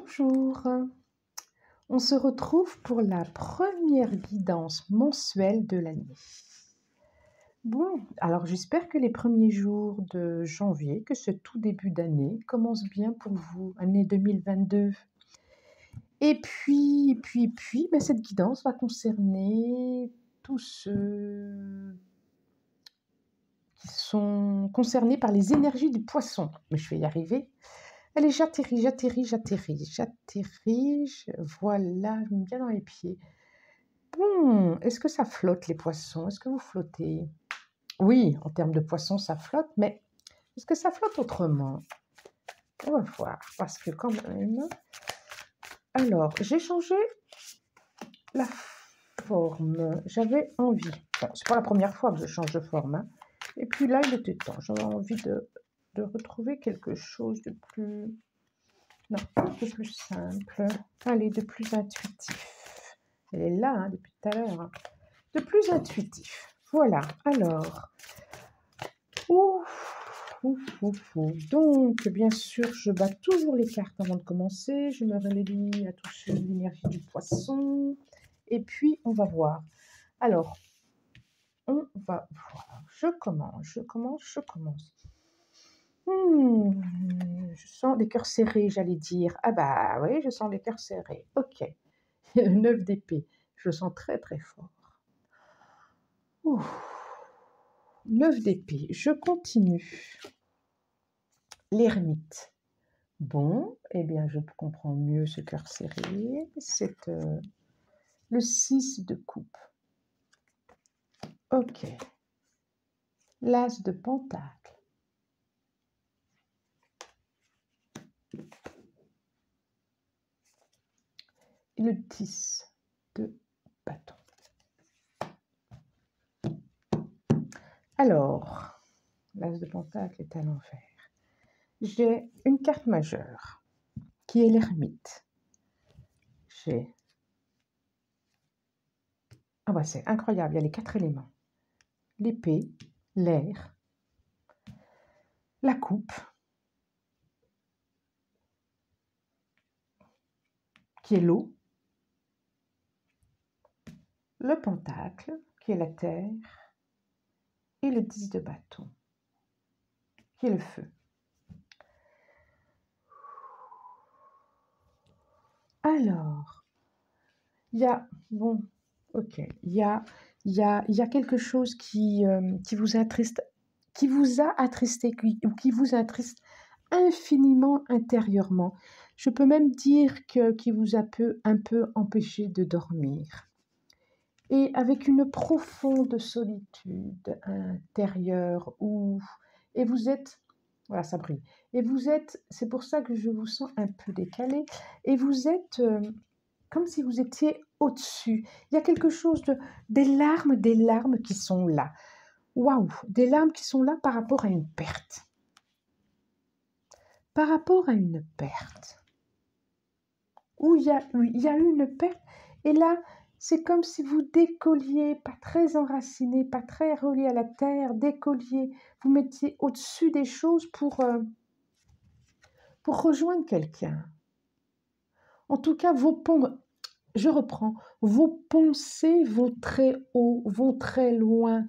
Bonjour, on se retrouve pour la première guidance mensuelle de l'année. Bon, alors j'espère que les premiers jours de janvier, que ce tout début d'année commence bien pour vous, année 2022. Et puis, cette guidance va concerner tous ceux qui sont concernés par les énergies du poisson. Mais je vais y arriver. Allez, j'atterris. Voilà, je me mets bien dans les pieds. Bon, est-ce que ça flotte les poissons? Est-ce que vous flottez? Oui, en termes de poissons, ça flotte, mais est-ce que ça flotte autrement? On va voir, parce que quand même... Alors, j'ai changé la forme. J'avais envie. Bon, c'est pas la première fois que je change de forme, hein. Et puis là, il était temps. J'avais envie de retrouver quelque chose de plus... Non, de plus simple. Allez, de plus intuitif. Elle est là, hein, depuis tout à l'heure, hein. De plus intuitif. Voilà, alors... Donc, bien sûr, je bats toujours les cartes avant de commencer. Je me relie à toucher l'énergie du poisson. Et puis, on va voir. Alors, on va voir. Je commence. Je sens les cœurs serrés, j'allais dire. Ah bah oui, je sens les cœurs serrés. Ok. Le 9 d'épée. Je le sens très très fort. Ouh. 9 d'épée. Je continue. L'ermite. Bon, eh bien, je comprends mieux ce cœur serré. C'est le 6 de coupe. Ok. L'as de pentacle. Et le 10 de bâton. Alors, l'as de pentacle est à l'envers. J'ai une carte majeure qui est l'ermite. J'ai... Ah bah c'est incroyable, il y a les 4 éléments. L'épée, l'air, la coupe, qui est l'eau, le pentacle, qui est la terre, et le 10 de bâton, qui est le feu. Alors, il y a... Bon, ok. Il y a quelque chose qui vous attriste, qui vous a attristé, ou qui vous attriste infiniment intérieurement. Je peux même dire qui vous a un peu empêché de dormir. Et avec une profonde solitude intérieure, et vous êtes... Voilà, ça brille. Et vous êtes... C'est pour ça que je vous sens un peu décalé. Et vous êtes... comme si vous étiez au-dessus. Il y a quelque chose des larmes qui sont là. Waouh, des larmes qui sont là par rapport à une perte. Par rapport à une perte. Où il y a eu une perte. Et là, c'est comme si vous décolliez, pas très enraciné, pas très relié à la terre, décolliez, vous mettiez au-dessus des choses pour rejoindre quelqu'un. En tout cas, je reprends, vos pensées vont très haut, vont très loin.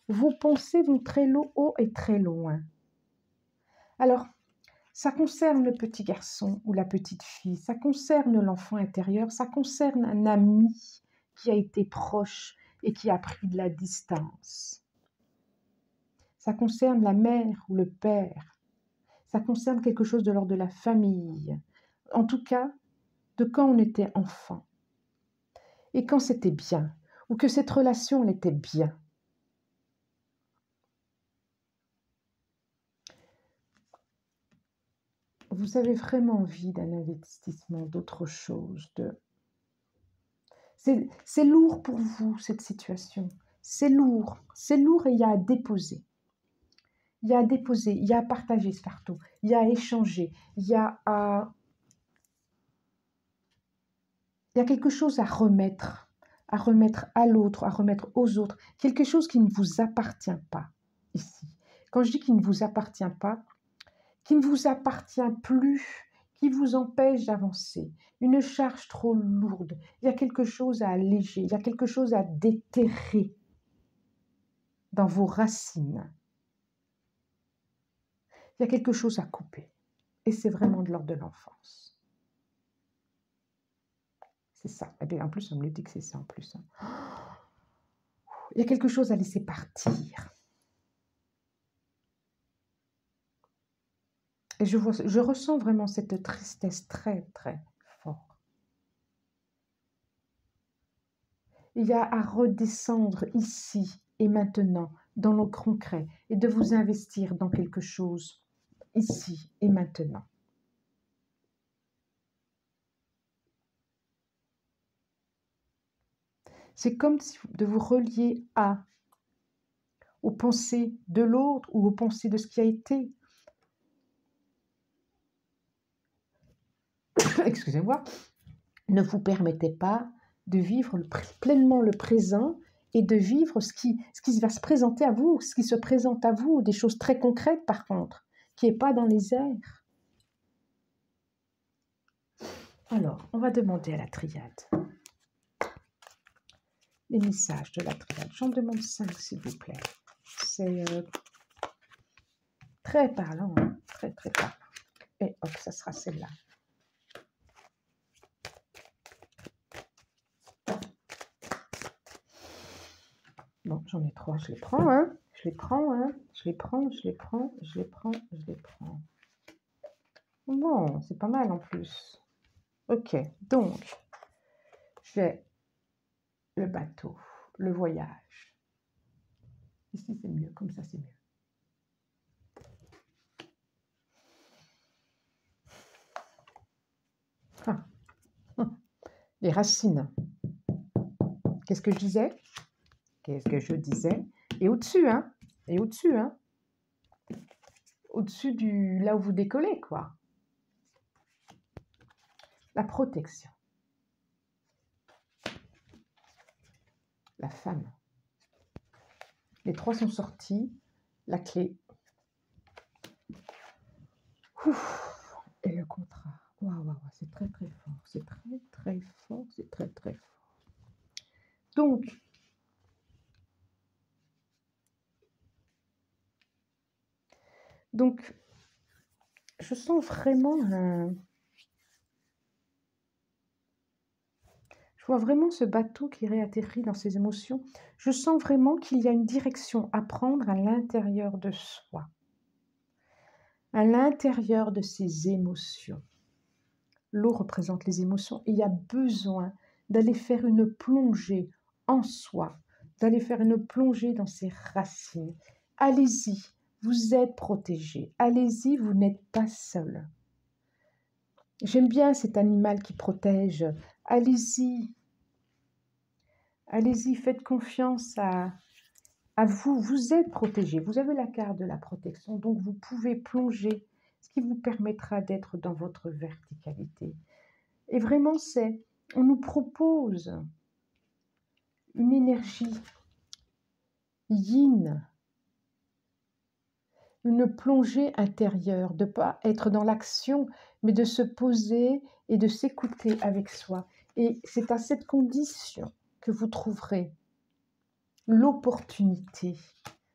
Vos pensées vont très haut et très loin. Alors, ça concerne le petit garçon ou la petite fille, ça concerne l'enfant intérieur, ça concerne un ami qui a été proche et qui a pris de la distance. Ça concerne la mère ou le père. Ça concerne quelque chose de l'ordre de la famille. En tout cas, de quand on était enfant. Et quand c'était bien, ou que cette relation elle était bien. Vous avez vraiment envie d'un investissement, d'autre chose. C'est lourd pour vous, cette situation. C'est lourd et il y a à déposer. Il y a à déposer, il y a à partager ce carton, il y a à échanger, il y a quelque chose à remettre à l'autre, à remettre aux autres, quelque chose qui ne vous appartient pas ici. Quand je dis qu'il ne vous appartient pas, qui ne vous appartient plus, qui vous empêche d'avancer, une charge trop lourde. Il y a quelque chose à alléger, il y a quelque chose à déterrer dans vos racines. Il y a quelque chose à couper. Et c'est vraiment de l'ordre de l'enfance. C'est ça. Et bien, en plus, on me le dit que c'est ça en plus. Il y a quelque chose à laisser partir. Et je ressens vraiment cette tristesse très, très fort. Il y a à redescendre ici et maintenant, dans le concret, et de vous investir dans quelque chose, ici et maintenant. C'est comme de vous relier aux pensées de l'autre ou aux pensées de ce qui a été. Excusez-moi. Ne vous permettez pas de vivre pleinement le présent et de vivre ce qui va se présenter à vous, ce qui se présente à vous, des choses très concrètes par contre, qui n'est pas dans les airs. Alors, on va demander à la triade. Les messages de la triade. J'en demande 5, s'il vous plaît. C'est très parlant, hein, très, très parlant. Et hop, ça sera celle-là. Bon, j'en ai 3, je les prends, hein. Je les prends, hein. Je les prends, je les prends, je les prends, je les prends. Bon, c'est pas mal en plus. Ok, donc, j'ai le bateau, le voyage. Ici, c'est mieux, comme ça, c'est mieux. Ah. Les racines. Qu'est-ce que je disais? Qu'est-ce que je disais? Et au-dessus, hein? Et au-dessus, hein? Au-dessus du... là où vous décollez, quoi. La protection. La femme. Les 3 sont sortis. La clé. Ouf. Et le contrat. Waouh, waouh, c'est très, très fort. C'est très, très fort. C'est très, très fort. Donc, je sens vraiment je vois vraiment ce bateau qui réatterrit dans ses émotions. Je sens vraiment qu'il y a une direction à prendre à l'intérieur de soi, à l'intérieur de ses émotions. L'eau représente les émotions et il y a besoin d'aller faire une plongée en soi, d'aller faire une plongée dans ses racines. Allez-y, vous êtes protégé. Allez-y, vous n'êtes pas seul. J'aime bien cet animal qui protège. Allez-y. Allez-y, faites confiance à vous. Vous êtes protégé. Vous avez la carte de la protection, donc vous pouvez plonger, ce qui vous permettra d'être dans votre verticalité. Et vraiment, on nous propose une énergie yin, une plongée intérieure, de ne pas être dans l'action, mais de se poser et de s'écouter avec soi. Et c'est à cette condition que vous trouverez l'opportunité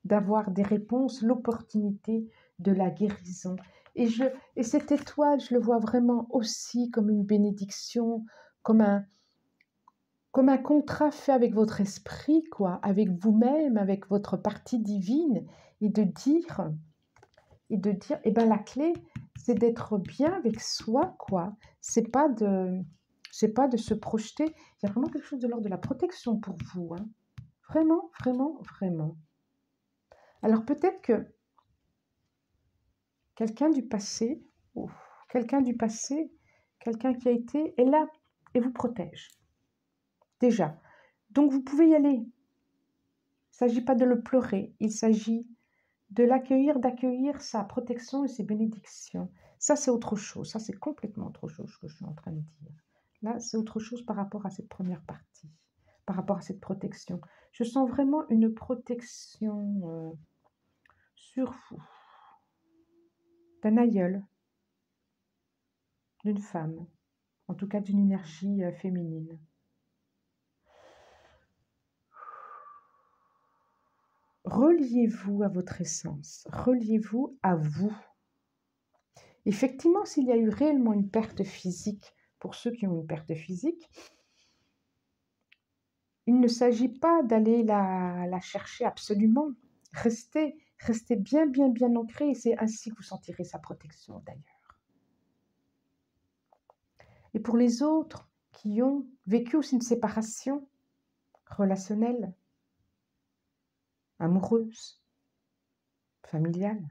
d'avoir des réponses, l'opportunité de la guérison. Et cette étoile, je le vois vraiment aussi comme une bénédiction, comme un contrat fait avec votre esprit, quoi, avec vous-même, avec votre partie divine, et de dire, eh ben la clé, c'est d'être bien avec soi, quoi. C'est pas de se projeter. Il y a vraiment quelque chose de l'ordre de la protection pour vous, hein. Vraiment, vraiment, vraiment. Alors peut-être que quelqu'un du passé, quelqu'un qui a été, est là et vous protège. Déjà. Donc vous pouvez y aller. Il ne s'agit pas de le pleurer, il s'agit de l'accueillir, d'accueillir sa protection et ses bénédictions. Ça, c'est autre chose. Ça, c'est complètement autre chose que je suis en train de dire. Là, c'est autre chose par rapport à cette première partie, par rapport à cette protection. Je sens vraiment une protection sur vous, d'un aïeul. d'une femme, en tout cas d'une énergie féminine. Reliez-vous à votre essence, reliez-vous à vous. Effectivement, s'il y a eu réellement une perte physique, pour ceux qui ont une perte physique, il ne s'agit pas d'aller la chercher absolument. Restez bien, bien, bien ancré et c'est ainsi que vous sentirez sa protection d'ailleurs. Et pour les autres qui ont vécu aussi une séparation relationnelle, amoureuse, familiale,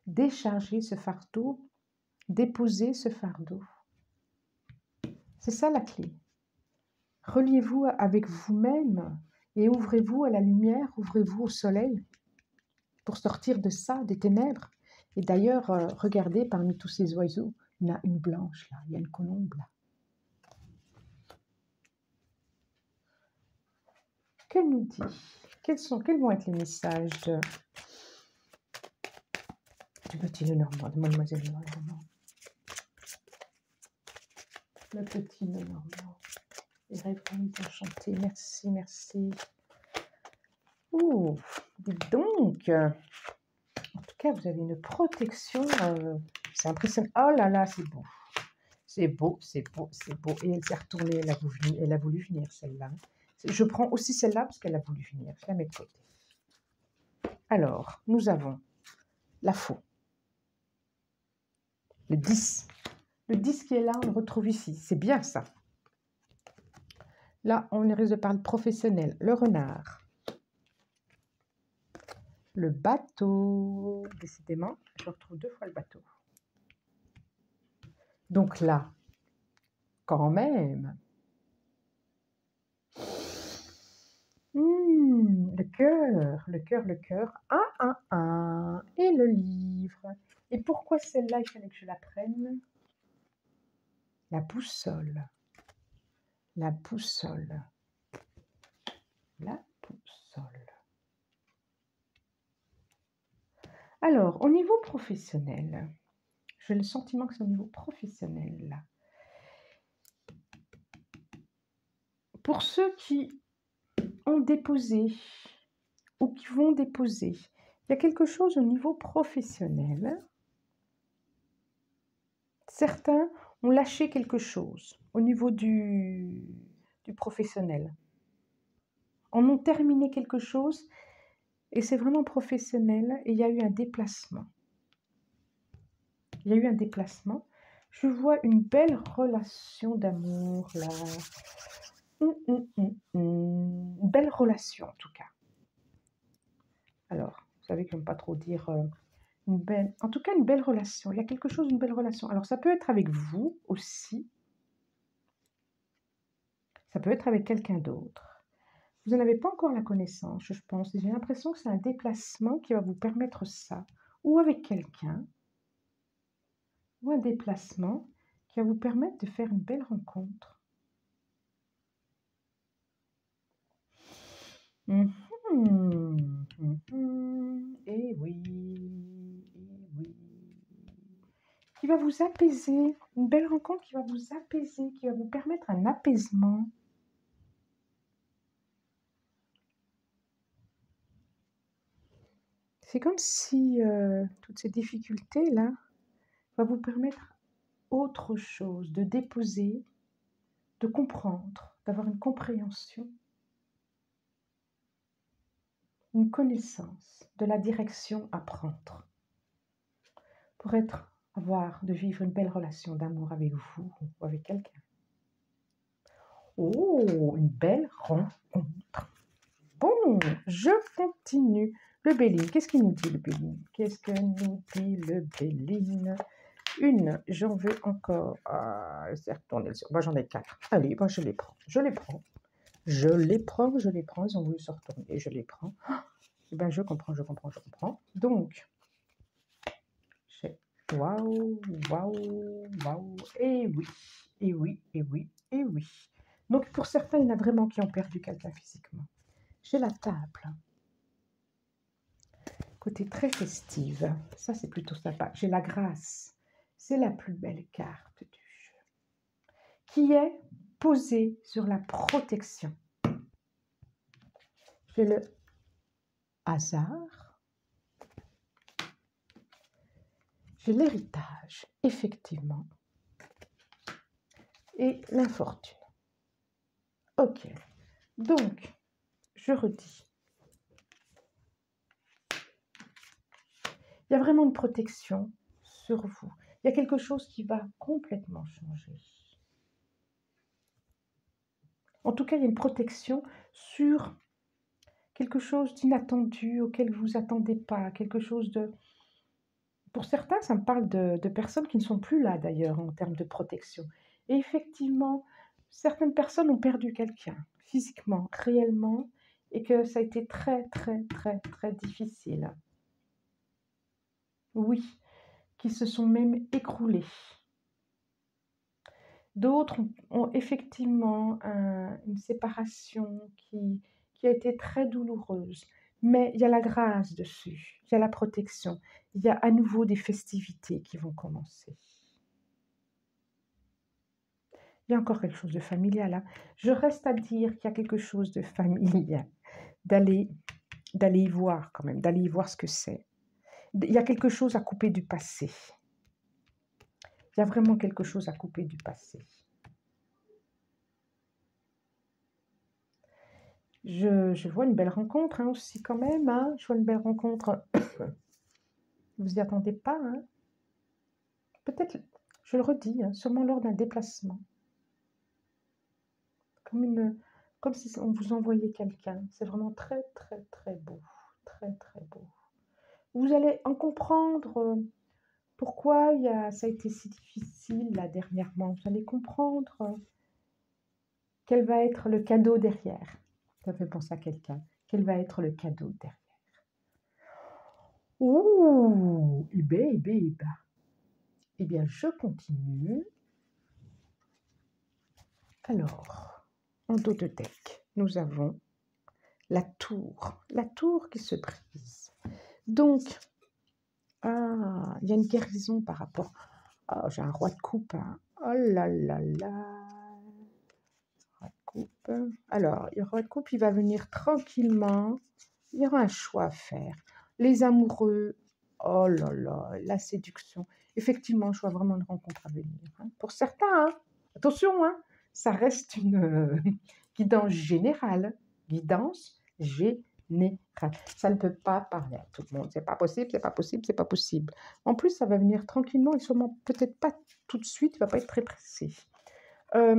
déchargez ce fardeau, déposez ce fardeau. C'est ça la clé. Reliez-vous avec vous-même et ouvrez-vous à la lumière, ouvrez-vous au soleil pour sortir de ça, des ténèbres. Et d'ailleurs, regardez parmi tous ces oiseaux, il y en a une blanche là, il y a une colombe là. Qu'elle nous dit? Quels vont être les messages du petit Lenormand, de Mademoiselle Lenormand? Le petit Lenormand. Les rêveries enchantées, merci, merci. Ouh, dites donc. En tout cas, vous avez une protection. C'est impressionnant. Oh là là, c'est beau. C'est beau, c'est beau, c'est beau. Et elle s'est retournée, elle a voulu venir, celle-là. Je prends aussi celle-là parce qu'elle a voulu venir. Je la mets de côté. Alors, nous avons la faux. Le 10. Le 10 qui est là, on le retrouve ici. C'est bien ça. Là, on risque de parler professionnel. Le renard. Le bateau. Décidément, je retrouve 2 fois le bateau. Donc là, quand même. Le cœur, le cœur, le cœur. 1. Et le livre. Et pourquoi celle-là, il fallait que je la prenne? La boussole. La boussole. La boussole. Alors, au niveau professionnel, j'ai le sentiment que c'est au niveau professionnel, là. Pour ceux qui ont déposé ou qui vont déposer, il y a quelque chose au niveau professionnel. Certains ont lâché quelque chose au niveau du professionnel. En ont terminé quelque chose et c'est vraiment professionnel et il y a eu un déplacement. Il y a eu un déplacement. Je vois une belle relation d'amour là. Une belle relation en tout cas. Alors, vous savez que je n'aime pas trop dire en tout cas une belle relation. Il y a quelque chose, une belle relation. Alors ça peut être avec vous aussi. Ça peut être avec quelqu'un d'autre. Vous n'en avez pas encore la connaissance, je pense. J'ai l'impression que c'est un déplacement qui va vous permettre ça. Ou avec quelqu'un. Ou un déplacement qui va vous permettre de faire une belle rencontre. Et oui, qui va vous apaiser, une belle rencontre qui va vous apaiser, qui va vous permettre un apaisement. C'est comme si toutes ces difficultés-là vont vous permettre autre chose, de déposer, de comprendre, d'avoir une compréhension, une connaissance de la direction à prendre pour de vivre une belle relation d'amour avec vous ou avec quelqu'un. Oh, une belle rencontre. Bon, je continue. Le Béline, qu'est-ce qu'il nous dit le Béline? Qu'est-ce que nous dit le Béline? J'en veux encore. C'est retourné sur. Moi, j'en ai 4. Allez, moi, je les prends. Je les prends. Ils ont voulu se retourner. Je les prends. Eh ben, je comprends. Donc, waouh. Et oui. Donc, pour certains, il y en a vraiment qui ont perdu quelqu'un physiquement. J'ai la table. Côté très festive. Ça, c'est plutôt sympa. J'ai la grâce. c'est la plus belle carte du jeu, qui est posée sur la protection. J'ai le hasard, j'ai l'héritage, effectivement, et l'infortune. Ok, donc, je redis. Il y a vraiment une protection sur vous. Il y a quelque chose qui va complètement changer. En tout cas, il y a une protection sur quelque chose d'inattendu auquel vous ne vous attendez pas, quelque chose de... Pour certains, ça me parle de personnes qui ne sont plus là d'ailleurs en termes de protection. Et effectivement, certaines personnes ont perdu quelqu'un, physiquement, réellement, et que ça a été très, très, très, très difficile. Oui, qui se sont même écroulés. D'autres ont effectivement une séparation qui a été très douloureuse, mais il y a la grâce dessus, il y a la protection, il y a à nouveau des festivités qui vont commencer. Il y a encore quelque chose de familial, hein. Je reste à dire qu'il y a quelque chose de familial, d'aller y voir quand même, d'aller y voir ce que c'est. Il y a quelque chose à couper du passé. Il y a vraiment quelque chose à couper du passé. Je vois une belle rencontre, hein, aussi quand même, hein. Je vois une belle rencontre. Vous n'y attendez pas, hein. Peut-être, je le redis, hein, sûrement lors d'un déplacement. Comme si on vous envoyait quelqu'un. C'est vraiment très, très, très beau. Très, très beau. Vous allez en comprendre pourquoi ça a été si difficile là dernièrement. Vous allez comprendre quel va être le cadeau derrière. Ça fait penser à quelqu'un. Quel va être le cadeau derrière. Ouh, eh bien, je continue. Alors, en dos de deck, nous avons la tour qui se brise. Donc, il y a une guérison par rapport... Oh, j'ai un roi de coupe, hein. Oh là là là. Roi de coupe. Alors, le roi de coupe, il va venir tranquillement. Il y aura un choix à faire. Les amoureux, oh là là, la séduction. Effectivement, je vois vraiment une rencontre à venir, hein. Pour certains, hein, attention, hein, ça reste une guidance générale. Guidance générale. Ça ne peut pas parler à tout le monde. C'est pas possible, c'est pas possible, c'est pas possible. En plus, ça va venir tranquillement et sûrement peut-être pas tout de suite, il ne va pas être très pressé. Ça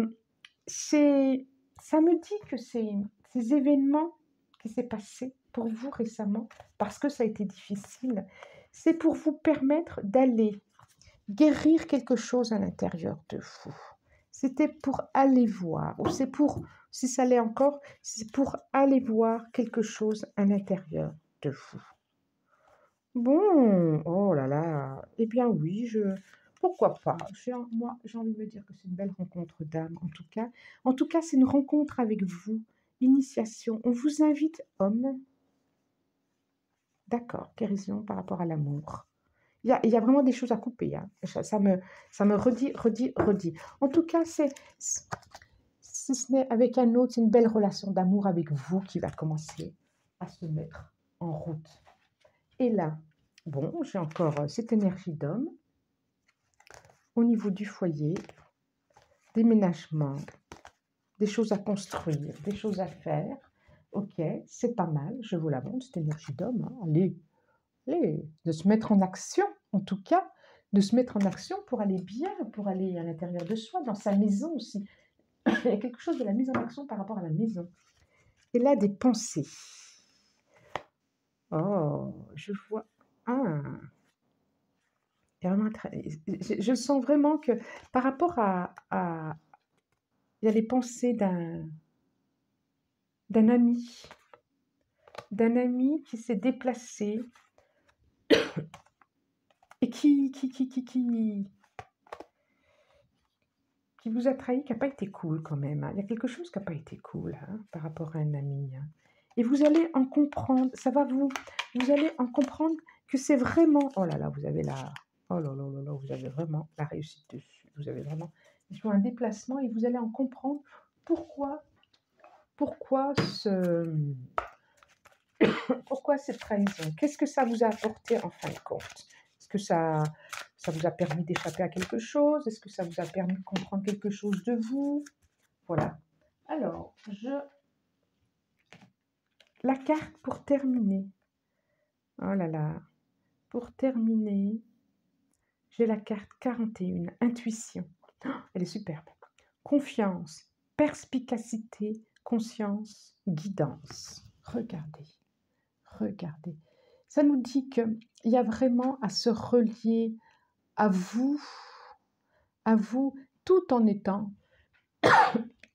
me dit que ces événements qui s'est passé pour vous récemment, parce que ça a été difficile, c'est pour vous permettre d'aller guérir quelque chose à l'intérieur de vous. C'était pour aller voir, ou c'est pour, si ça l'est encore, c'est pour aller voir quelque chose à l'intérieur de vous. Bon, oh là là, eh bien oui, pourquoi pas? Moi, j'ai envie de me dire que c'est une belle rencontre d'âme, en tout cas. En tout cas, c'est une rencontre avec vous, initiation. On vous invite, homme. D'accord, guérison par rapport à l'amour. Il y a vraiment des choses à couper, hein. Ça me redit. En tout cas, si ce n'est avec un autre, c'est une belle relation d'amour avec vous qui va commencer à se mettre en route. Et là, bon, j'ai encore cette énergie d'homme au niveau du foyer, déménagement, des choses à construire, des choses à faire. Ok, c'est pas mal, je vous la montre, cette énergie d'homme, hein. Allez, de se mettre en action, en tout cas, de se mettre en action pour aller bien, pour aller à l'intérieur de soi, dans sa maison aussi. Il y a quelque chose de la mise en action par rapport à la maison. Et là, des pensées. Oh, je vois... Je sens vraiment que par rapport il y a les pensées d'un ami qui s'est déplacé et qui vous a trahi, qui n'a pas été cool quand même, hein. Il y a quelque chose qui n'a pas été cool, hein, par rapport à un ami, hein. Et vous allez en comprendre, vous allez en comprendre que c'est vraiment... Oh là là, vous avez là... Oh là là là là, vous avez vraiment la réussite dessus. Vous avez vraiment il faut un déplacement et vous allez en comprendre pourquoi pourquoi ce pourquoi cette trahison? Qu'est-ce que ça vous a apporté en fin de compte? Est-ce que ça vous a permis d'échapper à quelque chose? Est-ce que ça vous a permis de comprendre quelque chose de vous? Voilà. Alors, la carte pour terminer. Oh là là, pour terminer, j'ai la carte 41, intuition. Oh, elle est superbe. Confiance, perspicacité, conscience, guidance. Regardez, regardez. Ça nous dit qu'il y a vraiment à se relier à à vous, tout en étant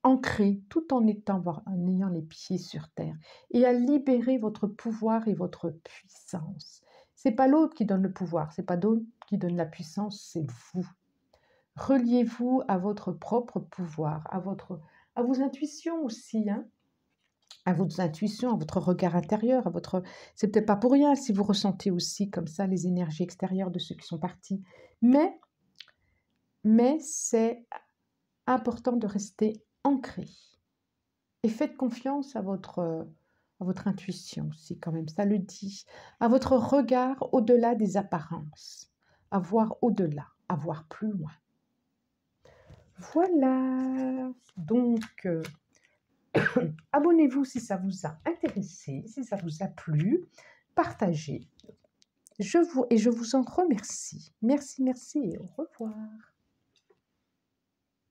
ancré, tout en en ayant les pieds sur terre, et à libérer votre pouvoir et votre puissance. C'est pas l'autre qui donne le pouvoir, c'est pas l'autre qui donne la puissance, c'est vous. Reliez-vous à votre propre pouvoir, à vos intuitions aussi, hein, à vos intuitions, à votre regard intérieur, à votre. C'est peut-être pas pour rien si vous ressentez aussi comme ça les énergies extérieures de ceux qui sont partis, mais c'est important de rester ancré. Et faites confiance à votre intuition aussi, quand même, ça le dit. À votre regard au-delà des apparences. À voir au-delà, à voir plus loin. Voilà. Donc, abonnez-vous si ça vous a intéressé, si ça vous a plu. Partagez. Je vous en remercie. Merci, merci et au revoir.